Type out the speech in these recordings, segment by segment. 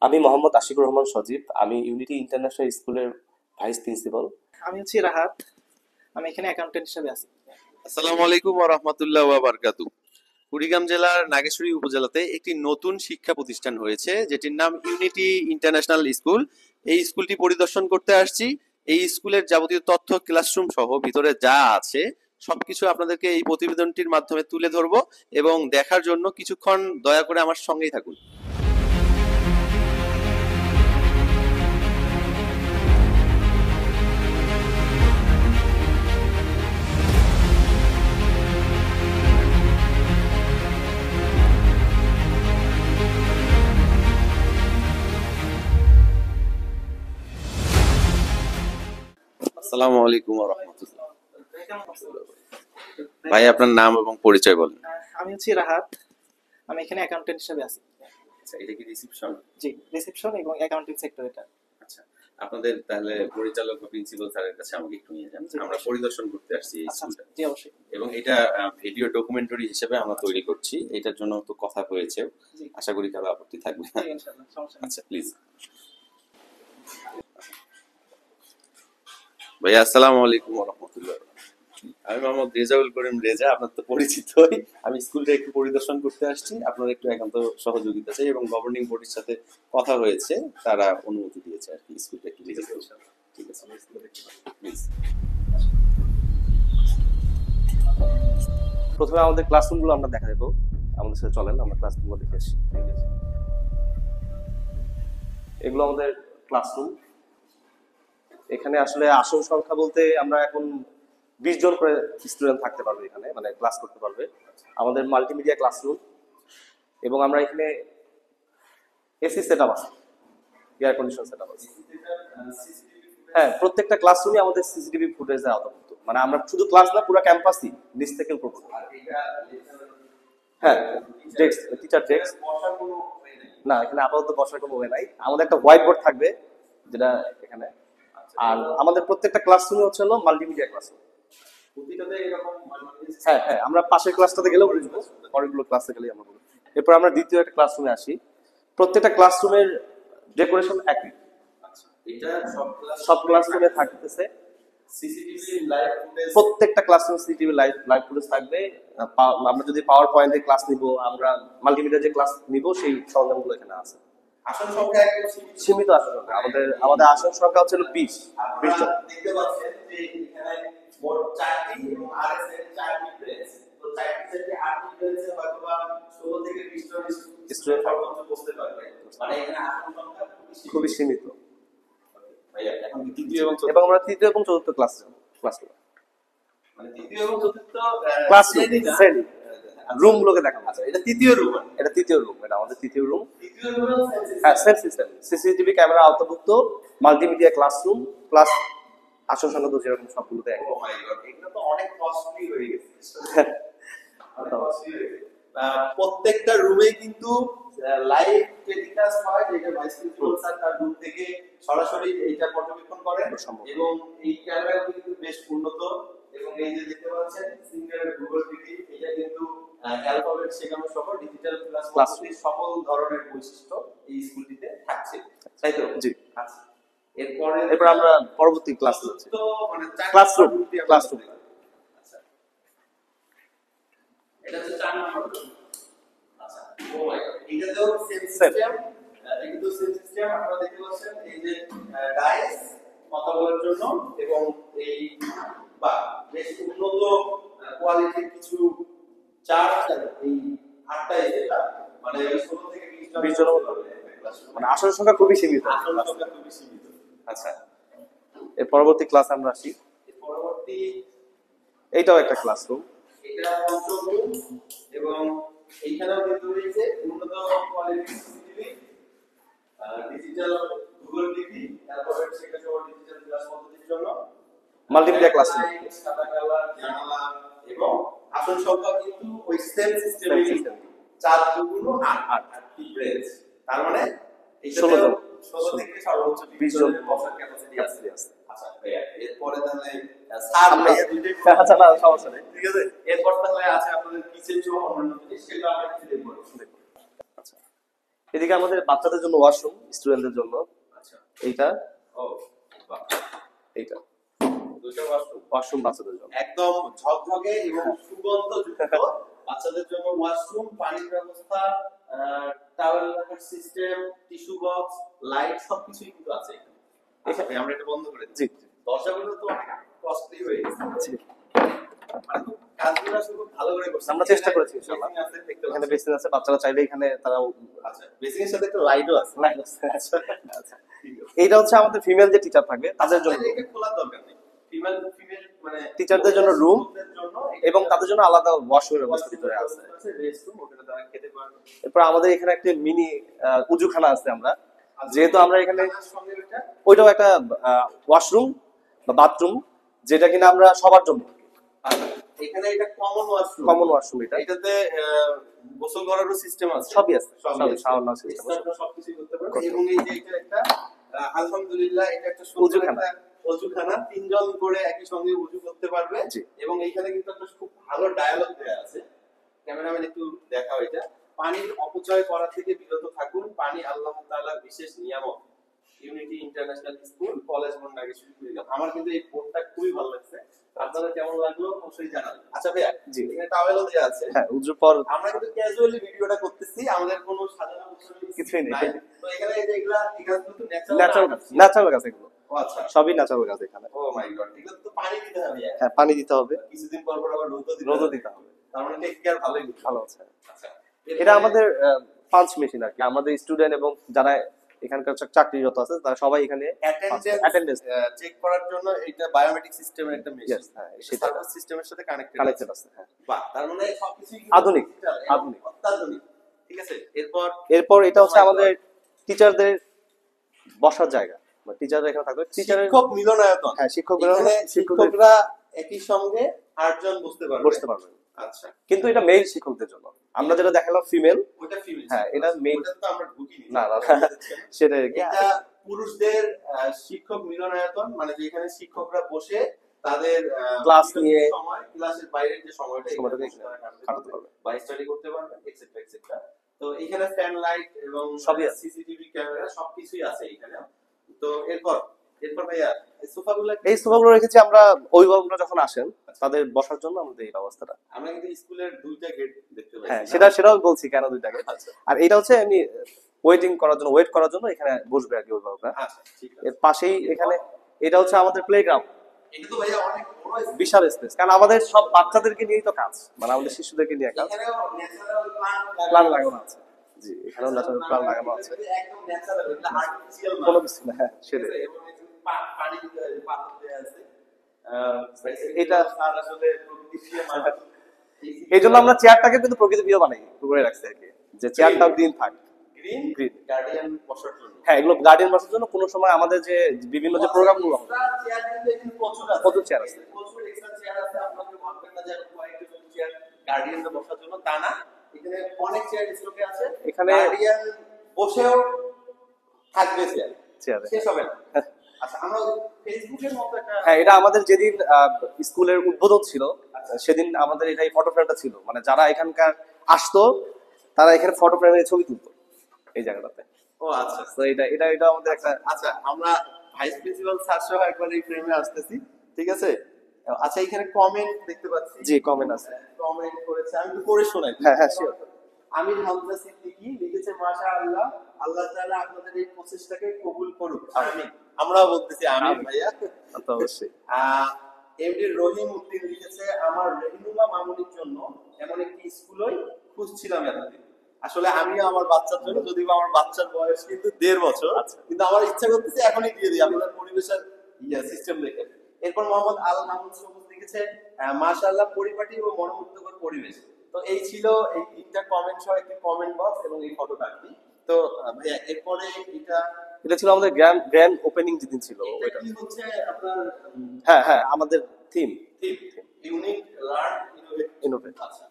আমি মোহাম্মদ আশিকুর রহমান সজীব। আমি unity international স্কুলের ভাইস প্রিন্সিপাল। আমি হচ্ছি রাহাত। আমি এখানে অ্যাকাউন্টেন্ট হিসেবে আছি। আসসালামু আলাইকুম ওয়া রাহমাতুল্লাহি ওয়া বারাকাতুহু। কুড়িগ্রাম জেলার নাগেশ্বরী উপজেলাতে একটি নতুন শিক্ষা প্রতিষ্ঠান হয়েছে যেটির নাম ইউনিটি ইন্টারন্যাশনাল স্কুল। এই স্কুলটি পরিদর্শন করতে আসছি। এই স্কুলের যাবতীয় তথ্য, ক্লাসরুম সহ ভিতরে যা আছে সবকিছু আপনাদেরকে এই প্রতিবেদনটির মাধ্যমে তুলে ধরবো এবং দেখার জন্য কিছুক্ষণ দয়া করে আমার সঙ্গেই থাকুন। আসসালামু আলাইকুম ওয়া রাহমাতুল্লাহ। ভাই, আপনার নাম এবং পরিচয় বলেন। আমি হচ্ছি রাহাত। আমি এখানে অ্যাকাউন্টেন্ট হিসেবে আছি। আচ্ছা, এটা কি রিসেপশন? জি, রিসেপশন এবং অ্যাকাউন্টিং সেক্টর এটা। আচ্ছা, আপনাদের তাহলে পরিচালক বা প্রিন্সিপাল স্যারের কাছে আমাকে একটু নিয়ে যান। আমরা পরিদর্শন করতে আসছি এই স্কুলটা। জি, অবশ্যই। এবং এটা ভিডিও ডকুমেন্টারি হিসেবে আমরা তৈরি করছি। এটার জন্য তো কথা হয়েছে, আশা করি কারো আপত্তি থাকবে না। ইনশাআল্লাহ, সমস্যা নেই। আচ্ছা, প্লিজ। ভাই, আসসালামু আলাইকুম ওয়া রাহমাতুল্লাহ। আমি মোহাম্মদ রেজাউল করিম রেজা, আপনার তো পরিচিতই। আমি স্কুলটা একটু পরিদর্শন করতে আসছি, আপনার একটু একান্ত সহযোগিতা চাই এবং গভর্নিং বডির সাথে কথা হয়েছে, তারা অনুমতি দিয়েছে আর কি স্কুলটা একটু ভিজিট করতে। ঠিক আছে, প্লিজ। প্রথমে আমাদের ক্লাসরুমগুলো আমরা দেখা দেবো। আমাদের সাথে চলেন, আমরা ক্লাসরুমগুলো দেখে আসি। ঠিক আছে, এগুলো আমাদের ক্লাসরুম। এখানে আসলে আসন সংখ্যা বলতে আমরা এখন 20 জন করে স্টুডেন্ট থাকতে পারবে এখানে, মানে ক্লাস করতে পারবে। আমাদের মাল্টিমিডিয়া ক্লাসরুম এবং আমরা এখানে এসি সেটআপ আছে, এয়ার কন্ডিশন সেটআপ আছে। হ্যাঁ, প্রত্যেকটা ক্লাসরুমে আমাদের সিসিটিভি ফুটেজ দেওয়া হতো। মানে আমরা শুধু ক্লাস না, পুরো ক্যাম্পাসই নিচ থেকে উপর পর্যন্ত। হ্যাঁ, ডেস্ক, টিচার ডেস্ক। না, এখানে আপাতত বসার কোনো ওয়ে নাই। আমাদের একটা হোয়াইট বোর্ড থাকবে যেটা এখানে। আর আমাদের প্রত্যেকটা ক্লাসরুমে হচ্ছে হলো মাল্টিমিডিয়া ক্লাসরুম। হ্যাঁ হ্যাঁ, আমরা পাশের ক্লাসটাতে গেলেও বুঝবো, পরেরগুলো ক্লাসে গেলেই আমরা বুঝবো। এরপর আমরা দ্বিতীয় একটা ক্লাসরুমে আসি। প্রত্যেকটা ক্লাসরুমের ডেকোরেশন একই। সব ক্লাসরুমে থাকতেছে প্রত্যেকটা ক্লাসরুমে সিসিটিভি লাইভ ফুটেজ থাকবে। আমরা যদি পাওয়ার পয়েন্টে ক্লাস নিব, আমরা মাল্টিমিডিয়া যে ক্লাস নিব, সেই সরঞ্জামগুলো এখানে আছে। আসন সংখ্যা একদম সীমিত আসন সংখ্যা। আমাদের আসন সংখ্যা হচ্ছে 20 জন। দেখতে পাচ্ছেন যে এখানে মোট 4টি এবং আরএস এর 4টি ব্রেঞ্চ। তো 4টি থেকে 8টি ব্রেঞ্চে হয়তোবা 16 থেকে 20 জন স্টুডেন্ট সর্বোচ্চ বসতে পারবে। মানে এখানে আসন সংখ্যা খুবই সীমিত। ভাইয়া, এখন এবং আমরা তৃতীয় এবং চতুর্থ ক্লাস মানে তৃতীয় এবং চতুর্থ শ্রেণী রুম গুলোকে দেখাবো। আচ্ছা, এটা তৃতীয় রুম। এটা তৃতীয় রুম, এটা আমাদের তৃতীয় রুম। তৃতীয় রুম হ্যাঁ, সেম সিস্টেম, সিসিটিভি ক্যামেরা আওতাভুক্ত মাল্টিমিডিয়া ক্লাসরুম প্লাস আসন সংখ্যা তো যেরকম সবগুলোতে এক। ও মাই গড, এগুলো তো অনেক কস্টলি হয়ে গেছে। প্রত্যেকটা রুমে কিন্তু লাইভ টেলিকাস্ট হয়, যেটা ভাইস প্রিন্সিপাল স্যার তার রুম থেকে সরাসরি এটা পর্যবেক্ষণ করেন এবং এই ক্যামেরা কিন্তু বেশ উন্নত। এবং এই যে দেখতে পাচ্ছেন সিঙ্গেল গুগল টিভি, এটা কিন্তু অ্যালফাবেট শেখানো সহ ডিজিটাল ক্লাসরুম সকল ধরনের বৈশিষ্ট্য এই স্কুলটিতে থাকছে, তাই তো? জি। আচ্ছা, এরপর আমরা পরবর্তী ক্লাস হচ্ছে তো মানে ক্লাসরুম। আচ্ছা, এটা হচ্ছে 4 নম্বর। আচ্ছা, ও মাই গড, এটাতেও সেম সিস্টেম। কিন্তু সেম সিস্টেম আপনারা দেখতে পাচ্ছেন এই যে ডাইস কথা বলার জন্য এবং এই বা বেশ উন্নত কোয়ালিটির কিছু চার্জ এই 8টা যেটা মানে 16 থেকে 20 জন মানে আসন সংখ্যা খুবই সীমিত। আচ্ছা, এর পরবর্তী ক্লাস আমরা আসি। পরবর্তী এইটাও একটা ক্লাসরুম। এটা পঞ্চম রুম এবং এইখানেও কিন্তু রয়েছে উন্নত কোয়ালিটির CCTV, digital Google TV, alphabet শেখা সহ ডিজিটাল ক্লাস পদ্ধতির জন্য মাল্টিমিডিয়া ক্লাসরুম, সাদা কালার জানালা এবং আসন সংখ্যা কিন্তু ওই সেম সিস্টেমে 4 দুগুণ 8টি ব্রেঞ্চ। তার মানে 16 থেকে সর্বোচ্চ 20 জন বসার ক্যাপাসিটি আছে। আচ্ছা ভাইয়া, এরপরে তাহলে স্যার ভাইয়া দুইটাই আচ্ছা, না সমস্যা নেই। ঠিক আছে। এরপর তাহলে আছে আপনাদের কিচেন সহ অন্যান্য জিনিস, সেগুলো আমরা কিছু দেখব। আচ্ছা, এদিকে আমাদের বাচ্চাদের জন্য ওয়াশরুম, স্টুডেন্টদের জন্য আচ্ছা এইটা, ও বাহ এইটা দুটো ওয়াশরুম ওয়াশরুম বাচ্চাদের জন্য। একদম ঝকঝকে এবং সুগন্ধযুক্ত বাচ্চাদের জন্য ওয়াশরুম, পানির ব্যবস্থা, টাওয়েল রাখার সিস্টেম, টিস্যু বক্স, লাইট সবকিছুই কিন্তু আছে এখানে। আচ্ছা ভাই আমরা এটা বন্ধ করে দিই। জি দরজাগুলো তো অনেক কস্টলি হয়ে গেছে। জি, মানে খুব কাজগুলো আসলে খুব ভালো করে করছে। আমরা চেষ্টা করেছি ইনশাআল্লাহ। বেসিং আছে, দেখতে এখানে পাচ্ছেন। বেসিন আছে, বাচ্চারা চাইলে এখানে তারা আচ্ছা বেসিং এর সাথে একটা লাইটও আছে। আচ্ছা, আচ্ছা ঠিক আছে। এইটা হচ্ছে আমাদের ফিমেল যে টিচার থাকবে তাদের জন্য, এটা খোলার দরকার নেই। ফিমেল মানে টিচারদের জন্য room শিক্ষকদের জন্য এবং তাদের জন্য আলাদা ওয়াশরুমের ব্যবস্থা ভিতরে আছে। রেস্টরুম, ওখানে তারা খেতে পারবে। এরপর আমাদের এখানে একটা মিনি উজুখানা আছে। আমরা যেহেতু আমরা এখানে খানার সঙ্গে এটা ওইটাও একটা ওয়াশরুম বা বাথরুম, যেটা কিনা আমরা সবার জন্য আচ্ছা, এখানে এটা কমন ওয়াশরুম। Common washroom. এটা এটাতে গোসল করারও সিস্টেম আছে। সবই আছে, সবই সবই আছে। শাওয়ার নেওয়ার system আছে। স্নান সবকিছু করতে পারবে। এবং এই যে এটা একটা আলহামদুলিল্লাহ এটা একটা সুন্দর উজুখানা। একটা অজুখানা, তিনজন করে একই সঙ্গে উজু করতে পারবে। জি। এবং এইখানে কিন্তু একটা খুব ভালো ডায়ালগ দেয়া আছে। ক্যামেরাম্যান একটু দেখাও এটা। পানির অপচয় করা থেকে বিরত থাকুন, পানি আল্লাহ তাআলার বিশেষ নিয়ামত। ইউনিটি ইন্টারন্যাশনাল স্কুল, কলেজ মোড় নাগেশ্বরী কুড়িগ্রাম। আমার কিন্তু এই বোর্ডটা খুবই ভালো লাগছে। আপনাদের কেমন লাগলো অবশ্যই জানাবেন। আচ্ছা ভাইয়া, জি। এখানে টাওয়েলও দেয়া আছে। হ্যাঁ, উজুর পর আমরা কিন্তু ক্যাজুয়ালি ভিডিওটা করতেছি, আমাদের কোনো সাজানো গোছানো কিছুই নেই। তো এখানে এই যে এগুলা কিন্তু ন্যাচারাল গাছ, ন্যাচারাল গাছ এগুলো ও আচ্ছা, সবই ন্যাচারাল গাছ এখানে। ও মাই গড, এগুলো তো পানি দিতে হবে। হ্যাঁ, পানি দিতে হবে, কিছুদিন পর পর আবার রোদও রোদও দিতে হবে। তার মানে টেক কেয়ার ভালোই করতে হবে। ভালো আছে। আচ্ছা, এটা আমাদের পাঞ্চ মেশিন আর কি। আমাদের স্টুডেন্ট এবং যারা এখানকার চাকরিরত আছে তারা সবাই এখানে অ্যাটেন্ডেন্স চেক করার জন্য এটা বায়োমেট্রিক সিস্টেমের একটা মেশিন। Yes, হ্যাঁ, সেটা। সার্ভিস সিস্টেমের সাথে কানেক্টেড কানেক্টেড আছে। হ্যাঁ, বাহ, তার মানে সবকিছুই আধুনিক, আধুনিক। অত্যাধুনিক। ঠিক আছে, এরপর এটা হচ্ছে আমাদের টিচারদের বসার জায়গা। টিচাররা এখানে থাকবে, টিচারের শিক্ষক মিলনায়তন। হ্যাঁ, এখানে শিক্ষকরা একই সঙ্গে 8 জন বসতে পারবে। বসতে পারবেন। আচ্ছা, কিন্তু এটা মেল শিক্ষকদের জন্য। আমরা যেটা দেখালাম ফিমেল, ওটা ফিমেল। হ্যাঁ, এটা male। ওটা তো আমরা ঢুকিনি। না না না, সেটা এটা পুরুষদের শিক্ষক মিলনায়তন, মানে যেখানে শিক্ষকরা বসে তাদের ক্লাস বিরতির নিয়ে সময়, ক্লাসের বাইরের যে সময়টা সময়টাকে এখানে তারা কাটাতে কাটাতে পারবে, পারবে। বা স্টাডি করতে পারবে, এক্সেট্রা এক্সেট্রা। তো এখানে ফ্যান লাইট এবং সবই আছে। সিসিটিভি ক্যামেরা সবকিছুই আছে এখানে। তো এরপর ভাইয়া এই সোফাগুলো এই সোফাগুলো রেখেছি আমরা অভিভাবকরা যখন আসেন তাদের বসার জন্য আমাদের এই ব্যবস্থাটা। আমরা কিন্তু স্কুলের 2টা গেট দেখতে পাচ্ছি। হ্যাঁ, সেটাও বলছি কেন দুইটাকে। আচ্ছা আর এটা হচ্ছে এমনি ওয়েট করার জন্য এখানে বসবে আর কি অভিভাবকরা। আচ্ছা ঠিক আছে। এর পাশেই এখানে এটা হচ্ছে আমাদের প্লেগ্রাউন্ড, এটা তো ভাইয়া অনেক বড় স্পেস। বিশাল স্পেস। কারণ আমাদের সব বাচ্চাদেরকে নিয়েই তো কাজ, মানে আমাদের শিশুদেরকে নিয়ে কাজ। এখানেও ন্যাচারাল প্ল্যান লাগানো আছে। জি, এখানেও ন্যাচারাল প্ল্যান লাগানো আছে। একদম ন্যাচারাল, এটা আর্টিফিশিয়াল না। কোনো কিছু না, হ্যাঁ সেটাই। এবং এখানে পানি দিতে হয়, পাথর দেয়া আছে। এটা- আর আসলে প্রকৃতি দিয়ে মানুষ। এই জন্য আমরা চেয়ারটাকে কিন্তু প্রকৃতি প্রিয় বানাই, করে রাখছি আর কি, যে চেয়ারটাও গ্রিন থাক। Green Green। গার্ডিয়ান বসার জন্য। হ্যাঁ, এগুলো গার্ডিয়ান বসার জন্য। কোনো সময় আমাদের যে বিভিন্ন যে প্রোগ্রামগুলো এক্সট্রা চেয়ার কিন্তু এখানে প্রচুর আছে। প্রচুর চেয়ার আছে। প্রচুর এক্সট্রা চেয়ার আছে। আপনাদের ভাববেন না যে কয়েকজন চেয়ার গার্ডিয়ানদের বসার জন্য, তা না। এখানে অনেক চেয়ার স্টকে আছে। এখানে- গার্ডিয়ান বসেও থাকবে চেয়ার। চেয়ারে। শেষ হবে না। আচ্ছা, আমরা ফেসবুকের মতো একটা হ্যাঁ, এটা আমাদের যেদিন স্কুলের উদ্বোধন ছিল সেদিন আমাদের এটাই ফটো ফ্রেমটা ছিল। মানে যারা এখানকার আসতো তারা এখানে ফটো ফ্রেমে ছবি তুলতো এই জায়গাটাতে। ও আচ্ছা তো এটা আমাদের একটা আচ্ছা, আমরা ভাইস প্রিন্সিপাল স্যার সহ একবার এই ফ্রেমে আসতেছি। ঠিক আছে। আচ্ছা, এখানে কমেন্ট দেখতে পাচ্ছি। জি, কমেন্ট আছে। কমেন্ট করেছে, আমি একটু পড়ে শোনাই। হ্যাঁ, হ্যাঁ, sure। আমির হামজা সিদ্দিকী লিখেছে, মাশাআল্লাহ, আল্লাহ তাআলা আপনাদের এই প্রচেষ্টাকে কবুল করুক। আমিন। আমরাও বলতেছি আমিন ভাইয়া। তো অবশ্যই। এমডি রহিম উদ্দিন লিখেছে, আমার রহিমুল্লাহ মামুনির জন্য এমন একটি স্কুলই খুঁজছিলাম এতদিন। আসলে আমিও আমার বাচ্চার জন্য, যদিও আমার বাচ্চার বয়স কিন্তু 1.5 বছর, কিন্তু আমার ইচ্ছা করতেছে এখনই দিয়ে দিই আপনাদের পরিবেশের সিস্টেম দেখে। এরপর মোহাম্মদ আল মাহমুদ সবুজ লিখেছে, মাশাআল্লাহ, পরিপাটি ও মনোমুগ্ধকর পরিবেশ। তো এই ছিল এই 3টা কমেন্ট সহ একটি কমেন্ট বক্স এবং এই ফটোটা আর কি। তো ভাইয়া এরপরে এটা ছিল আমাদের গ্র্যান্ড ওপেনিং যেদিন ছিল এটা ওইটা। কি হচ্ছে আপনার হ্যাঁ হ্যাঁ, আমাদের থিম ইউনিক লার্ন ইনোভেট। আচ্ছা,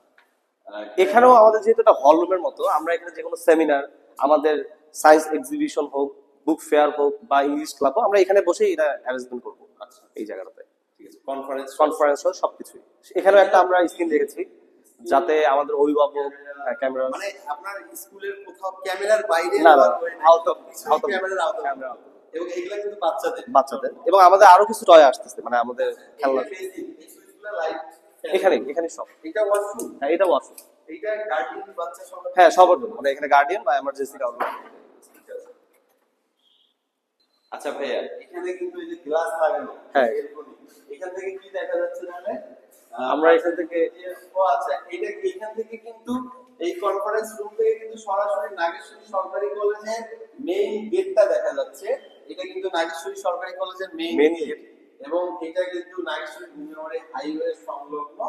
এখানেও আমাদের যেহেতু এটা হল রুমের মতো, আমরা এখানে যে কোনো সেমিনার, আমাদের সায়েন্স এক্সিবিশন হোক, বুক ফেয়ার হোক বা ইংলিশ ক্লাব হোক, আমরা এখানে বসেই এটা অ্যারেঞ্জমেন্ট করবো। আচ্ছা, এই জায়গাটাতে ঠিক আছে, কনফারেন্স কনফারেন্স হোক সবকিছুই। এখানেও একটা আমরা স্ক্রিন রেখেছি, যাতে আমাদের অভিভাবক ক্যামেরা মানে আপনার স্কুলের কোথাও ক্যামেরার বাইরে না, না, নেওয়া হয় না, out of- সবকিছুই out of- ক্যামেরার আওতায়। ক্যামেরা এবং এগুলা কিন্তু বাচ্চাদের বাচ্চাদের এবং আমাদের আরো কিছু টয় আসতেছে, মানে আমাদের খেলনা এখানে সব। এটা ওয়াশরুম, হ্যাঁ, এটা ওয়াশরুম। এটা গার্ডিয়ান বাচ্চা সবার। হ্যাঁ, সবার জন্য, মানে এখানে গার্ডিয়ান বা এমার্জেন্সি কাউন্টার। আচ্ছা ভাইয়া, এখানে কিন্তু এই যে গ্লাস লাগানো, হ্যাঁ। এখান থেকে কি দেখা যাচ্ছে তাহলে? আমরা এখান থেকে ও আচ্ছা, এটা এখান থেকে কিন্তু এই কনফারেন্স রুম থেকে কিন্তু সরাসরি নাগেশ্বরী সরকারি কলেজের মেইন গেটটা দেখা যাচ্ছে। এটা কিন্তু নাগেশ্বরী সরকারি কলেজের মেইন Main গেট এবং এটা কিন্তু নাগেশ্বরী ভূমিহারে হাইওয়ে সংলগ্ন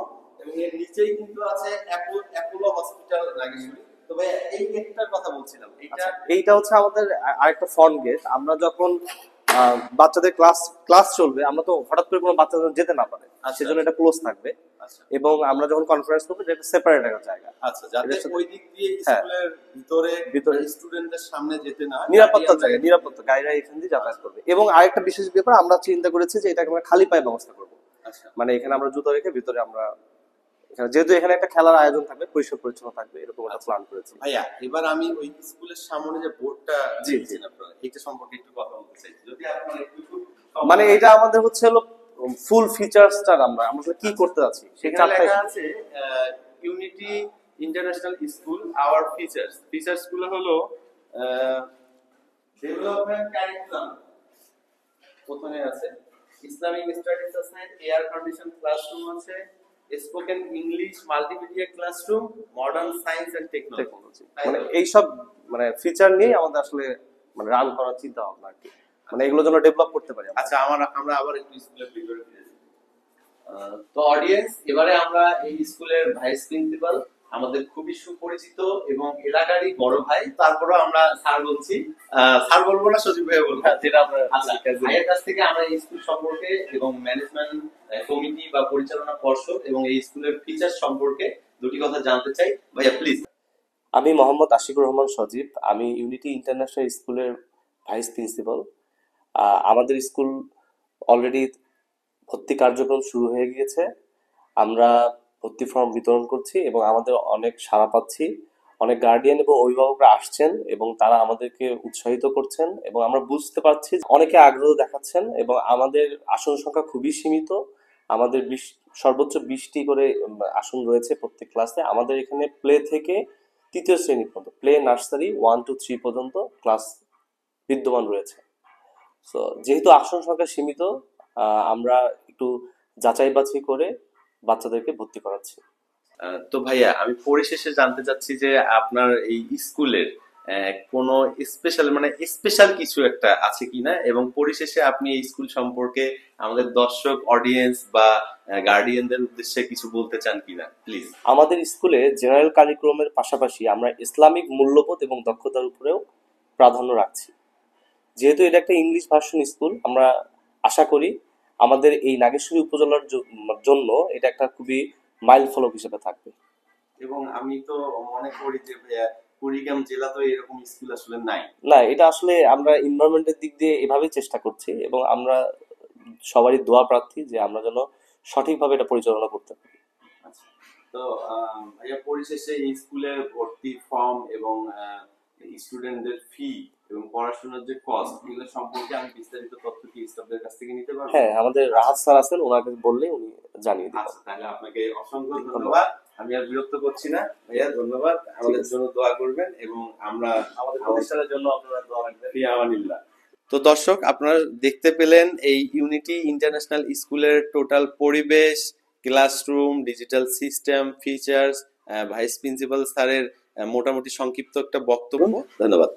এবং এর নিচেই কিন্তু আছে অ্যাপোলো হসপিটাল নাগেশ্বরী। তো ভাই এই গেটটার কথা বলছিলাম, এটা এইটা হচ্ছে আমাদের আরেকটা ফ্রন্ট গেট। আমরা যখন বাচ্চাদের ক্লাস চলবে, আমরা তো হঠাৎ করে কোনো বাচ্চা যেন যেতে না পারে, সেজন্য এটা ক্লোজ থাকবে। আচ্ছা এবং আমরা যখন কনফারেন্স করবো, এটা সেপারেট একটা জায়গা, আচ্ছা, যাতে এটার সাথে- ওই দিক দিয়ে হ্যাঁ। স্কুলের ভিতরে ভিতরে স্টুডেন্টদের সামনে যেতে না হয়, নিরাপত্তার guardian- জায়গা, নিরাপত্তা গাইডরা এখান দিয়ে যাতায়াত করবে। এবং আরেকটা বিশেষ ব্যাপার, আমরা চিন্তা করেছি যে এটাকে আমরা খালি পায়ে ব্যবস্থা করবো। আচ্ছা মানে এখানে আমরা জুতো রেখে ভিতরে আমরা যেহেতু এখানে একটা খেলার আয়োজন থাকবে, পরিষ্কার পরিচ্ছন্ন থাকবে, এরকম একটা প্ল্যান করেছি। ভাইয়া, এবার আমি ওই স্কুলের সামনে যে বোর্ডটা জি, দেখছেন আপনারা, এটা সম্পর্কে একটু কথা বলতে চাই, যদি আপনারা একটু মানে এটা আমাদের হচ্ছে হলো ফুল ফিচার্সটা আমরা আসলে কি করতে যাচ্ছি সেই সেখানে চারটায়। লেখা আছে unity international school our features গুলো হলো ডেভেলপমেন্ট কারিকুলাম, প্রথমে আছে ইসলামিক স্টাডিজ আছে, এয়ার কন্ডিশন ক্লাসরুম আছে, spoken English multimedia classroom, modern science and technology. Technology, মানে এইসব মানে ফিচার নিয়ে আমাদের আসলে মানে রান করার চিন্তা ভাবনা আর কি, মানে এগুলোর জন্য ডেভেলপ করতে পারি আমরা। আচ্ছা, আমরা আবার একটু স্কুলের ভিতরে ফিরে যাই। তো অডিয়েন্স, এবারে আমরা এই স্কুলের ভাইস প্রিন্সিপাল, আমাদের খুবই সুপরিচিত এবং এলাকারই বড় ভাই, তারপরে আমরা স্যার বলছি, স্যার বলবো না, সজীব ভাই বলবো। যেটা আমরা আচ্ছা, ভাইয়ের কাছ থেকে আমরা এই স্কুল সম্পর্কে এবং ম্যানেজমেন্ট কমিটি বা পরিচালনা পর্ষদ এবং এই স্কুলের ফিচার সম্পর্কে দুটি কথা জানতে চাই। ভাইয়া প্লিজ। আমি মোহাম্মদ আশিকুর রহমান সজীব, আমি ইউনিটি ইন্টারন্যাশনাল স্কুলের ভাইস প্রিন্সিপাল। আমাদের স্কুল অলরেডি ভর্তি কার্যক্রম শুরু হয়ে গিয়েছে। আমরা ভর্তি ফর্ম বিতরণ করছি এবং আমাদের অনেক সাড়া পাচ্ছি। অনেক গার্ডিয়ান এবং অভিভাবকরা আসছেন এবং তারা আমাদেরকে উৎসাহিত করছেন এবং আমরা বুঝতে পারছি যে অনেকে আগ্রহ দেখাচ্ছেন এবং আমাদের আসন সংখ্যা খুবই সীমিত। আমাদের সর্বোচ্চ 20টি করে আসন রয়েছে প্রত্যেক ক্লাসে। আমাদের এখানে প্লে থেকে তৃতীয় শ্রেণী পর্যন্ত, প্লে নার্সারি 1 to 3 পর্যন্ত ক্লাস বিদ্যমান রয়েছে। তো যেহেতু আসন সংখ্যা সীমিত, আমরা একটু যাচাই বাছাই করে বাচ্চাদেরকে ভর্তি করাচ্ছি। তো ভাইয়া, আমি পরিশেষে জানতে চাচ্ছি যে আপনার এই স্কুলের কোনো স্পেশাল কিছু একটা আছে কিনা, এবং পরিশেষে আপনি এই স্কুল সম্পর্কে আমাদের দর্শক অডিয়েন্স বা গার্ডিয়ানদের উদ্দেশ্যে কিছু বলতে চান কিনা প্লিজ। আমাদের স্কুলে জেনারেল কারিকুলামের পাশাপাশি আমরা ইসলামিক মূল্যবোধ এবং দক্ষতার উপরেও প্রাধান্য রাখছি। যেহেতু এটা একটা ইংলিশ ভার্সন স্কুল, আমরা আশা করি আমাদের এই নাগেশ্বরী উপজেলার জন্য এটা একটা খুবই মাইল ফলক হিসেবে থাকবে। এবং আমি তো মনে করি যে ভাইয়া, কুড়িগ্রাম জেলা তো এরকম স্কুল আসলে নাই। না, এটা আসলে আমরা এনভায়রনমেন্টের দিক দিয়ে এভাবেই চেষ্টা করছি এবং আমরা সবারই দোয়া প্রার্থী যে আমরা যেন সঠিকভাবে এটা পরিচালনা করতে পারি। আচ্ছা, তো ভাইয়া পরিশেষে এই স্কুলের ভর্তি ফর্ম এবং স্টুডেন্টদের ফি এবং পড়াশোনার যে কস্ট, এগুলো সম্পর্কে আমি বিস্তারিত তথ্য কি স্টাফদের কাছ থেকে নিতে পারবো? হ্যাঁ, আমাদের রাহাত স্যার আছেন, ওনাকে বললে উনি জানিয়ে দিবেন। আচ্ছা, তাহলে আপনাকে অসংখ্য ধন্যবাদ। আমি আর বিরক্ত করছি না ভাইয়া, ধন্যবাদ। আমাদের জন্য দোয়া করবেন এবং আমরা আমাদের প্রতিষ্ঠানের জন্য আপনারা দোয়া রাখবেন। ফি আমানিল্লাহ। তো দর্শক, আপনারা দেখতে পেলেন এই ইউনিটি ইন্টারন্যাশনাল স্কুলের টোটাল পরিবেশ, classroom, digital system, features, vice principal স্যারের মোটামুটি সংক্ষিপ্ত একটা বক্তব্য। ধন্যবাদ।